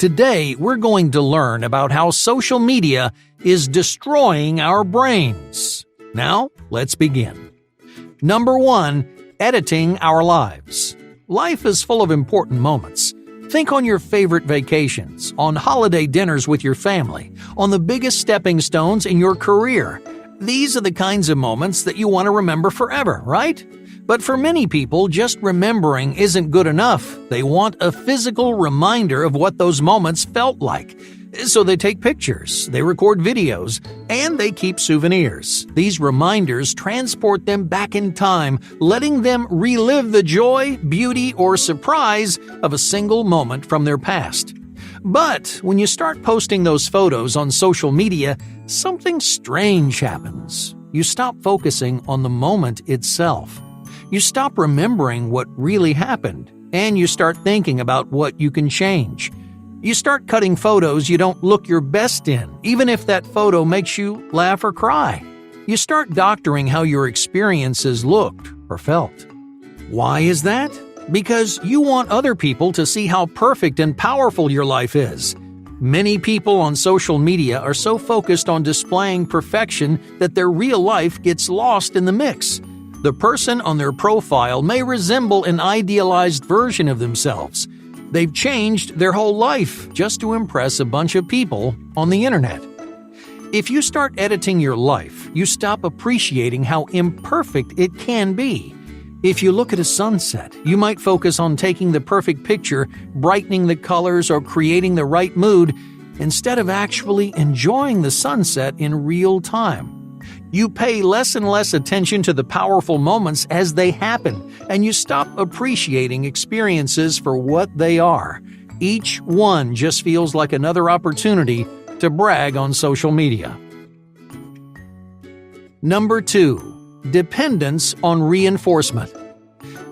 Today, we're going to learn about how social media is destroying our brains. Now, let's begin. Number 1, editing our lives. Life is full of important moments. Think on your favorite vacations, on holiday dinners with your family, on the biggest stepping stones in your career. These are the kinds of moments that you want to remember forever, right? But for many people, just remembering isn't good enough. They want a physical reminder of what those moments felt like. So they take pictures, they record videos, and they keep souvenirs. These reminders transport them back in time, letting them relive the joy, beauty, or surprise of a single moment from their past. But when you start posting those photos on social media, something strange happens. You stop focusing on the moment itself. You stop remembering what really happened, and you start thinking about what you can change. You start cutting photos you don't look your best in, even if that photo makes you laugh or cry. You start doctoring how your experiences looked or felt. Why is that? Because you want other people to see how perfect and powerful your life is. Many people on social media are so focused on displaying perfection that their real life gets lost in the mix. The person on their profile may resemble an idealized version of themselves. They've changed their whole life just to impress a bunch of people on the internet. If you start editing your life, you stop appreciating how imperfect it can be. If you look at a sunset, you might focus on taking the perfect picture, brightening the colors, or creating the right mood, instead of actually enjoying the sunset in real time. You pay less and less attention to the powerful moments as they happen, and you stop appreciating experiences for what they are. Each one just feels like another opportunity to brag on social media. Number 2, dependence on reinforcement.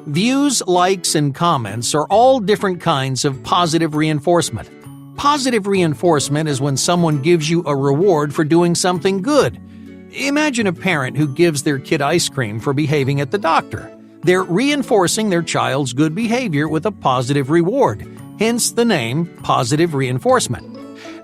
Views, likes, and comments are all different kinds of positive reinforcement. Positive reinforcement is when someone gives you a reward for doing something good. Imagine a parent who gives their kid ice cream for behaving at the doctor. They're reinforcing their child's good behavior with a positive reward, hence the name positive reinforcement.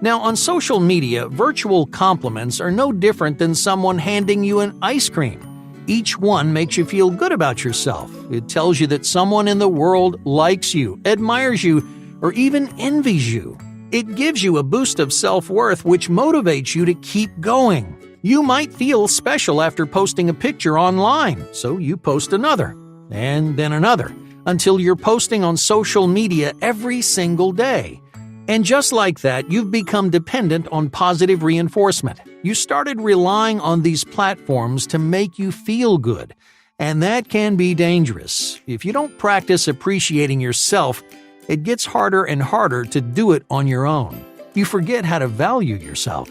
Now, on social media, virtual compliments are no different than someone handing you an ice cream. Each one makes you feel good about yourself. It tells you that someone in the world likes you, admires you, or even envies you. It gives you a boost of self-worth which motivates you to keep going. You might feel special after posting a picture online, so you post another, and then another, until you're posting on social media every single day. And just like that, you've become dependent on positive reinforcement. You started relying on these platforms to make you feel good, and that can be dangerous. If you don't practice appreciating yourself, it gets harder and harder to do it on your own. You forget how to value yourself.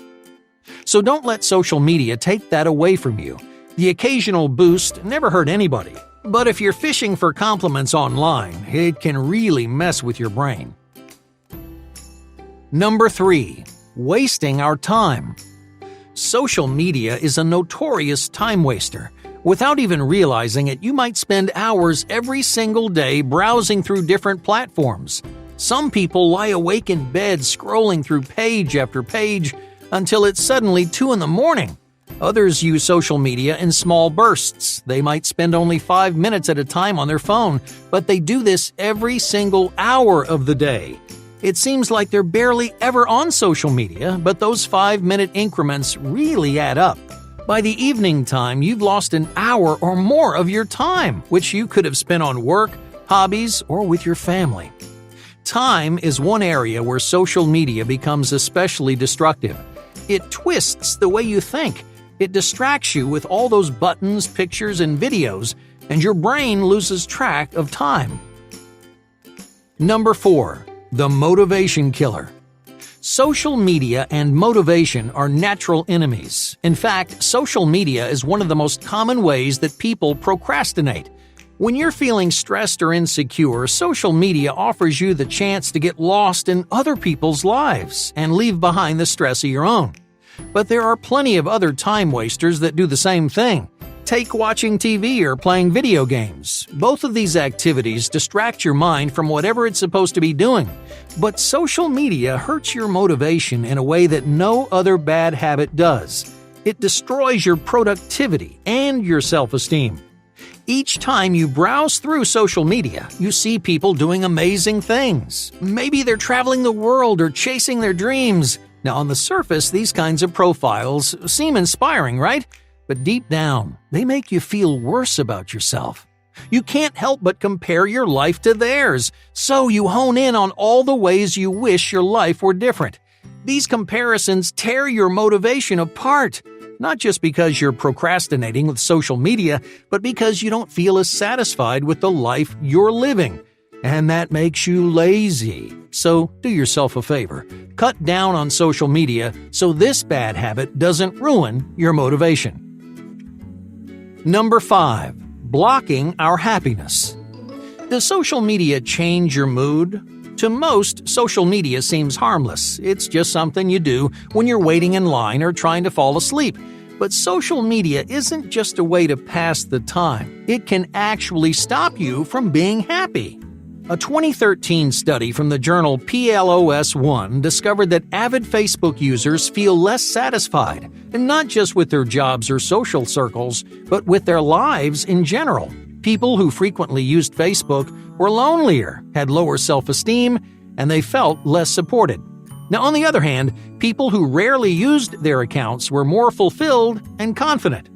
So don't let social media take that away from you. The occasional boost never hurt anybody. But if you're fishing for compliments online, it can really mess with your brain. Number 3, wasting our time. Social media is a notorious time waster. Without even realizing it, you might spend hours every single day browsing through different platforms. Some people lie awake in bed scrolling through page after page until it's suddenly 2 in the morning. Others use social media in small bursts. They might spend only 5 minutes at a time on their phone, but they do this every single hour of the day. It seems like they're barely ever on social media, but those 5-minute increments really add up. By the evening time, you've lost an hour or more of your time, which you could have spent on work, hobbies, or with your family. Time is one area where social media becomes especially destructive. It twists the way you think. It distracts you with all those buttons, pictures, and videos, and your brain loses track of time. Number 4, the motivation killer. Social media and motivation are natural enemies. In fact, social media is one of the most common ways that people procrastinate. When you're feeling stressed or insecure, social media offers you the chance to get lost in other people's lives and leave behind the stress of your own. But there are plenty of other time wasters that do the same thing. Take watching TV or playing video games. Both of these activities distract your mind from whatever it's supposed to be doing. But social media hurts your motivation in a way that no other bad habit does. It destroys your productivity and your self-esteem. Each time you browse through social media, you see people doing amazing things. Maybe they're traveling the world or chasing their dreams. Now, on the surface, these kinds of profiles seem inspiring, right? But deep down, they make you feel worse about yourself. You can't help but compare your life to theirs, so you hone in on all the ways you wish your life were different. These comparisons tear your motivation apart, not just because you're procrastinating with social media, but because you don't feel as satisfied with the life you're living. And that makes you lazy. So do yourself a favor. Cut down on social media so this bad habit doesn't ruin your motivation. Number 5. Blocking our happiness. Does social media change your mood? To most, social media seems harmless. It's just something you do when you're waiting in line or trying to fall asleep. But social media isn't just a way to pass the time. It can actually stop you from being happy. A 2013 study from the journal PLOS One discovered that avid Facebook users feel less satisfied, and not just with their jobs or social circles, but with their lives in general. People who frequently used Facebook were lonelier, had lower self-esteem, and they felt less supported. Now, on the other hand, people who rarely used their accounts were more fulfilled and confident.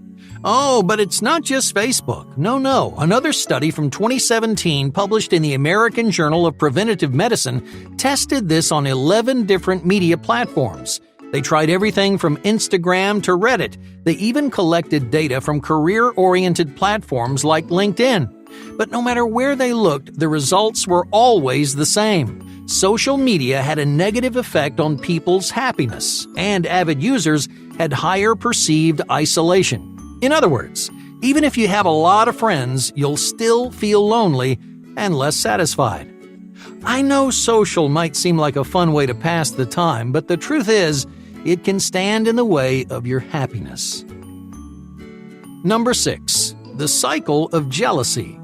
Oh, but it's not just Facebook. No. Another study from 2017 published in the American Journal of Preventive Medicine tested this on 11 different media platforms. They tried everything from Instagram to Reddit. They even collected data from career-oriented platforms like LinkedIn. But no matter where they looked, the results were always the same. Social media had a negative effect on people's happiness, and avid users had higher perceived isolation. In other words, even if you have a lot of friends, you'll still feel lonely and less satisfied. I know social might seem like a fun way to pass the time, but the truth is, it can stand in the way of your happiness. Number 6. The cycle of jealousy.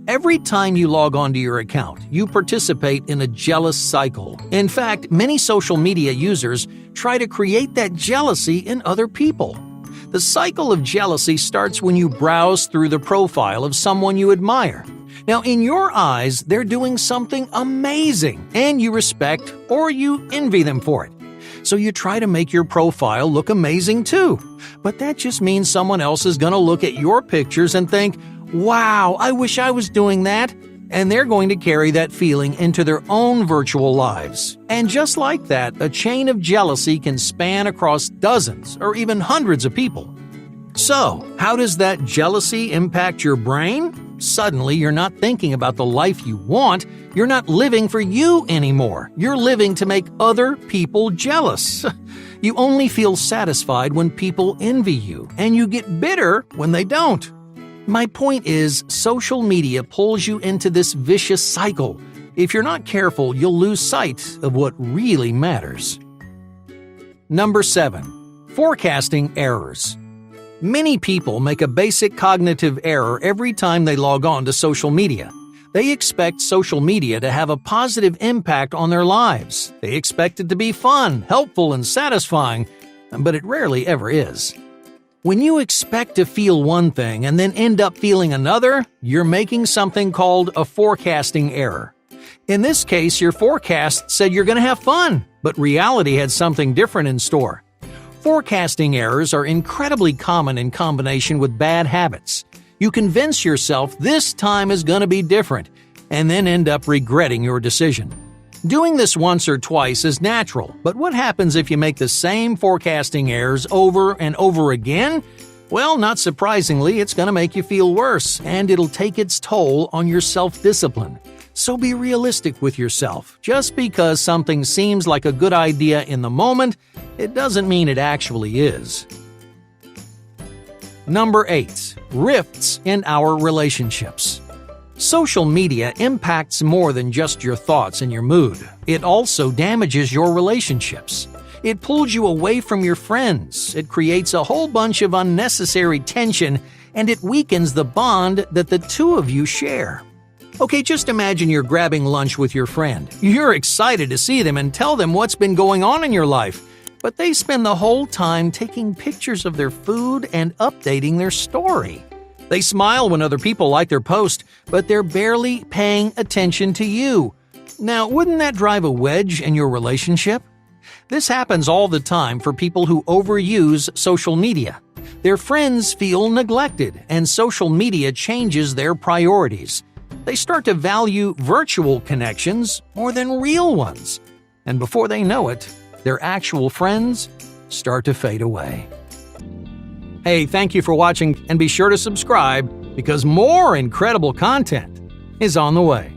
Every time you log onto your account, you participate in a jealous cycle. In fact, many social media users try to create that jealousy in other people. The cycle of jealousy starts when you browse through the profile of someone you admire. Now, in your eyes, they're doing something amazing, and you respect or you envy them for it. So you try to make your profile look amazing too. But that just means someone else is going to look at your pictures and think, "Wow, I wish I was doing that." And they're going to carry that feeling into their own virtual lives. And just like that, a chain of jealousy can span across dozens or even hundreds of people. So, how does that jealousy impact your brain? Suddenly, you're not thinking about the life you want. You're not living for you anymore. You're living to make other people jealous. You only feel satisfied when people envy you, and you get bitter when they don't. My point is, social media pulls you into this vicious cycle. If you're not careful, you'll lose sight of what really matters. Number 7. Forecasting errors. Many people make a basic cognitive error every time they log on to social media. They expect social media to have a positive impact on their lives. They expect it to be fun, helpful, and satisfying, but it rarely ever is. When you expect to feel one thing and then end up feeling another, you're making something called a forecasting error. In this case, your forecast said you're going to have fun, but reality had something different in store. Forecasting errors are incredibly common in combination with bad habits. You convince yourself this time is going to be different, and then end up regretting your decision. Doing this once or twice is natural, but what happens if you make the same forecasting errors over and over again? Well, not surprisingly, it's going to make you feel worse, and it'll take its toll on your self-discipline. So be realistic with yourself. Just because something seems like a good idea in the moment, it doesn't mean it actually is. Number 8. Rifts in our relationships. Social media impacts more than just your thoughts and your mood. It also damages your relationships. It pulls you away from your friends. It creates a whole bunch of unnecessary tension, and it weakens the bond that the two of you share. Okay, just imagine you're grabbing lunch with your friend. You're excited to see them and tell them what's been going on in your life, but they spend the whole time taking pictures of their food and updating their story. They smile when other people like their post, but they're barely paying attention to you. Now, wouldn't that drive a wedge in your relationship? This happens all the time for people who overuse social media. Their friends feel neglected, and social media changes their priorities. They start to value virtual connections more than real ones. And before they know it, their actual friends start to fade away. Hey, thank you for watching, and be sure to subscribe because more incredible content is on the way.